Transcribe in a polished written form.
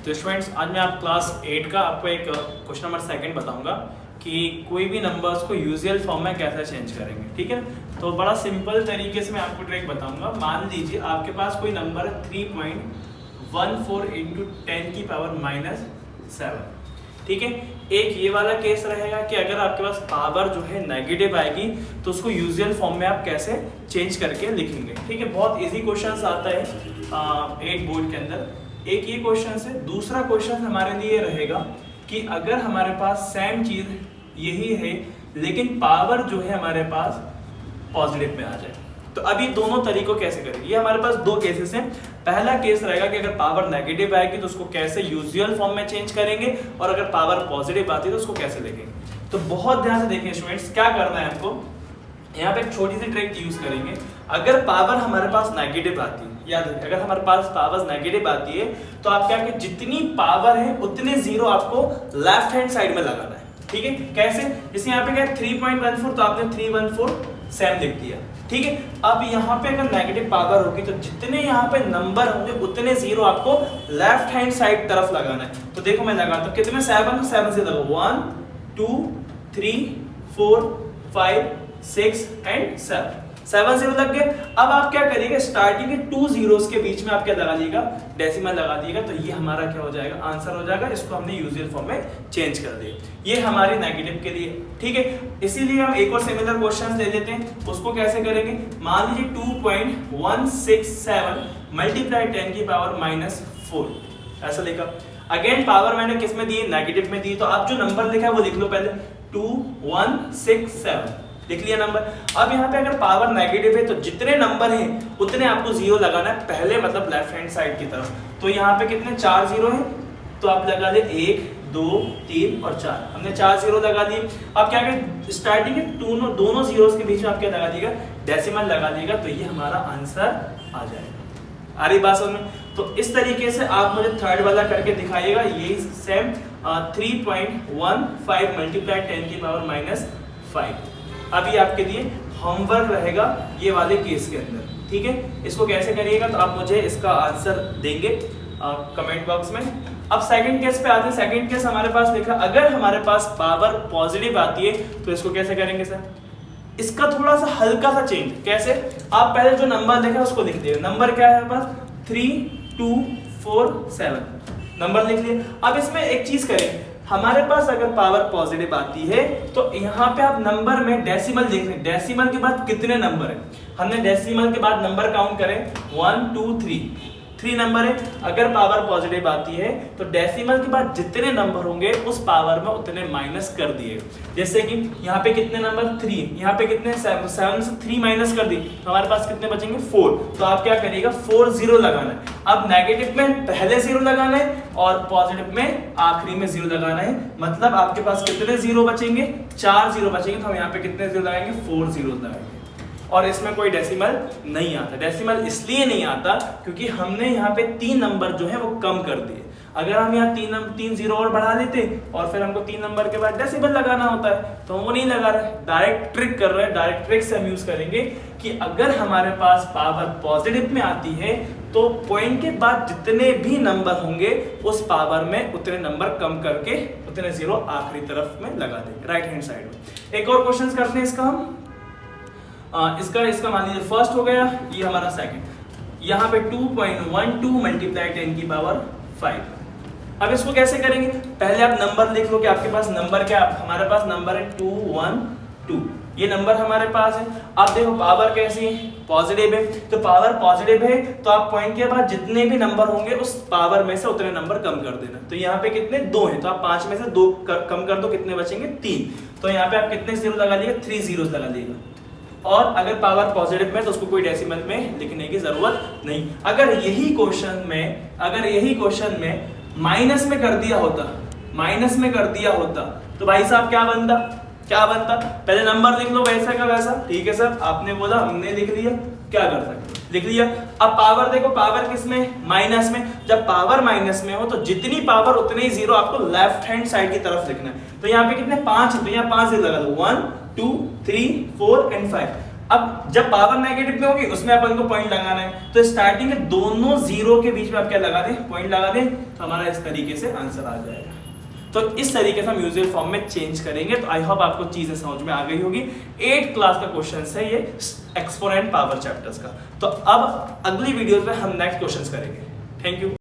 तो स्टूडेंट्स आज मैं आप क्लास 8 का आपको एक क्वेश्चन नंबर 2 बताऊंगा कि कोई भी नंबर्स को यूजुअल फॉर्म में कैसे चेंज करेंगे। ठीक है, तो बड़ा सिंपल तरीके से मैं आपको ट्रिक बताऊंगा। मान लीजिए आपके पास कोई नंबर है 3.14 इंटू 10 की पावर -7। ठीक है, एक ये वाला केस रहेगा कि अगर आपके पास पावर जो है नेगेटिव आएगी तो उसको यूजुअल फॉर्म में आप कैसे चेंज करके लिखेंगे। ठीक है, बहुत इजी क्वेश्चन आता है 8 बोर्ड के अंदर। एक ये क्वेश्चन है। दूसरा क्वेश्चन हमारे लिए रहेगा कि अगर हमारे पास सेम चीज यही है लेकिन पावर जो है हमारे पास पॉजिटिव में आ जाए, तो अभी दोनों तरीकों कैसे करेंगे। ये हमारे पास दो केसेस हैं। पहला केस रहेगा कि अगर पावर नेगेटिव आएगी तो उसको कैसे यूजुअल फॉर्म में चेंज करेंगे, और अगर पावर पॉजिटिव आती है तो उसको कैसे लिखेंगे। तो बहुत ध्यान से देखिए स्टूडेंट्स, क्या करना है आपको। यहाँ पे एक छोटी सी ट्रिक यूज करेंगे। अगर पावर हमारे पास नेगेटिव आती है, याद रखिए अगर हमारे पास पावर नेगेटिव आती है तो आप क्या करें, जितनी पावर है उतने जीरो आपको लेफ्ट हैंड साइड में लगाना है। ठीक है, कैसे, जैसे यहाँ पे क्या है 3.14 तो आपने 314 सेम लिख दिया। ठीक है, अब यहाँ पे अगर नेगेटिव पावर होगी तो जितने यहाँ पे नंबर होंगे उतने जीरो आपको लेफ्ट हैंड साइड तरफ लगाना है। तो देखो मैं लगाता हूँ, कितने 7 से लगो 1 2 3 4 5 6 एंड 7 जीरो लग गए। अब आप क्या करिएगा, स्टार्टिंग के 2 जीरोस के बीच में आप क्या लगा दीजिएगा, डेसिमल लगा दीजिएगा। तो ये हमारा क्या हो जाएगा, आंसर हो जाएगा। इसको हमने यूजुअल फॉर्म में चेंज कर दिया। ये हमारी नेगेटिव के लिए। ठीक है, इसीलिए हम एक और सिमिलर क्वेश्चन ले लेते हैं। उसको कैसे करेंगे, मान लीजिए 2.167 मल्टीप्लाई 10 की पावर -4 ऐसा लिखा। अगेन पावर मैंने किस में दी, नेगेटिव में दी। तो आप जो नंबर लिखा है वो लिख लो पहले, 2167 लिख लिया नंबर। अब यहाँ पे अगर पावर नेगेटिव है तो जितने नंबर हैं उतने आपको जीरो लगाना है पहले, मतलब लेफ्ट हैंड साइड की तरफ। तो यहाँ पे कितने 4 जीरो हैं, तो आप लगा दे 1 2 3 और 4। हमने 4 जीरो लगा दिए। अब क्या करें, स्टार्टिंग के दोनों जीरोस के बीच में आप क्या लगा दीजिएगा, डेसिमल लगा दीजिएगा। तो ये हमारा आंसर आ जाएगा। आ रही बात समझ में। तो इस तरीके से आप मुझे थर्ड वाला करके दिखाइएगा। ये सेम 3.15 मल्टीप्लाई 10 की पावर -5। अभी आपके लिए होमवर्क रहेगा ये वाले केस के अंदर। ठीक है, इसको कैसे करिएगा तो आप मुझे इसका आंसर देंगे कमेंट बॉक्स में। अब सेकंड केस पे आते हैं। सेकंड केस हमारे पास लिखा, अगर हमारे पास पावर पॉजिटिव आती है तो इसको कैसे करेंगे सर। इसका थोड़ा सा हल्का सा चेंज। कैसे, आप पहले जो नंबर लिखा उसको लिख दिए। नंबर क्या है हमारे पास 3247 नंबर लिख लिए। अब इसमें एक चीज करें, हमारे पास अगर पावर पॉजिटिव आती है तो यहाँ पे आप नंबर में डेसिमल देख रहे हैं। डेसिमल के बाद कितने नंबर है, हमने डेसिमल के बाद नंबर काउंट करें 1 2 3 नंबर है। अगर पावर पॉजिटिव आती है तो डेसिमल के बाद जितने नंबर होंगे उस पावर में उतने माइनस कर दिए। जैसे कि यहाँ पे कितने नंबर 3, यहाँ पे कितने 7 से 3 माइनस कर दी तो हमारे पास कितने बचेंगे 4। तो आप क्या करिएगा 4 जीरो लगाना है। अब नेगेटिव में पहले जीरो लगाना है और पॉजिटिव में आखिरी में जीरो लगाना है। मतलब आपके पास कितने जीरो बचेंगे, 4 जीरो बचेंगे। तो हम यहाँ पे कितने जीरो लगाएंगे, 4 जीरो लगाएंगे। और इसमें कोई डेसिमल नहीं आता। डेसिमल इसलिए नहीं आता क्योंकि हमने यहाँ पे 3 नंबर जो है वो कम कर दिए। अगर हम यहाँ 3 जीरो और बढ़ा देते और फिर हमको 3 नंबर के बाद डेसिमल लगाना होता है तो वो नहीं लगा रहे, डायरेक्ट ट्रिक कर रहे हैं। डायरेक्ट ट्रिक से हम यूज करेंगे कि अगर हमारे पास पावर पॉजिटिव में आती है तो पॉइंट के बाद जितने भी नंबर होंगे उस पावर में उतने नंबर कम करके उतने जीरो आखिरी तरफ में लगा देंगे, राइट हैंड साइड में। एक और क्वेश्चन करते हैं इसका हम। इसका मान लीजिए फर्स्ट हो गया, ये हमारा सेकंड। यहाँ पे 2.12 मल्टीप्लाई 10 की पावर 5। अब इसको कैसे करेंगे, पहले आप नंबर लिख लो कि आपके पास नंबर क्या है। हमारे पास नंबर है 212, ये नंबर हमारे पास है। अब देखो पावर कैसी है, पॉजिटिव है। तो पावर पॉजिटिव है तो आप पॉइंट के बाद जितने भी नंबर होंगे उस पावर में से उतने नंबर कम कर देना। तो यहाँ पे कितने 2 हैं तो आप 5 में से 2 कम कर दो, कितने बचेंगे 3। तो यहाँ पे आप कितने जीरो लगा लीजिएगा, 3 जीरो लगा लीजिएगा। और अगर पावर पॉजिटिव में तो उसको कोई डेसिमल में लिखने की जरूरत नहीं। अगर यही क्वेश्चन में माइनस में कर दिया होता तो भाई साहब क्या बनता, पहले नंबर लिख लो वैसा का वैसा। ठीक है सर, आपने बोला हमने लिख लिया, क्या कर सकते, लिख लिया। अब पावर देखो, पावर किस में, माइनस में। जब पावर माइनस में हो तो जितनी पावर उतने ही जीरो आपको लेफ्ट हैंड साइड की तरफ लिखना है। तो यहाँ पे कितने 5 है तो यहाँ 5 जीरो लगा दो, 1 2 3 4 एंड 5। अब जब पावर नेगेटिव में होगी उसमें अपन को पॉइंट लगाना है, तो स्टार्टिंग में दोनों जीरो के बीच में आप क्या लगा दें, पॉइंट लगा दें, तो हमारा इस तरीके से आंसर आ जाएगा। तो इस तरीके से हम यूजुअल फॉर्म में चेंज करेंगे। तो आई होप आपको चीजें समझ में आ गई होगी। 8th क्लास का क्वेश्चन है ये एक्सपोनेंट पावर चैप्टर्स का। तो अब अगली वीडियोस में हम नेक्स्ट क्वेश्चंस करेंगे। Thank you.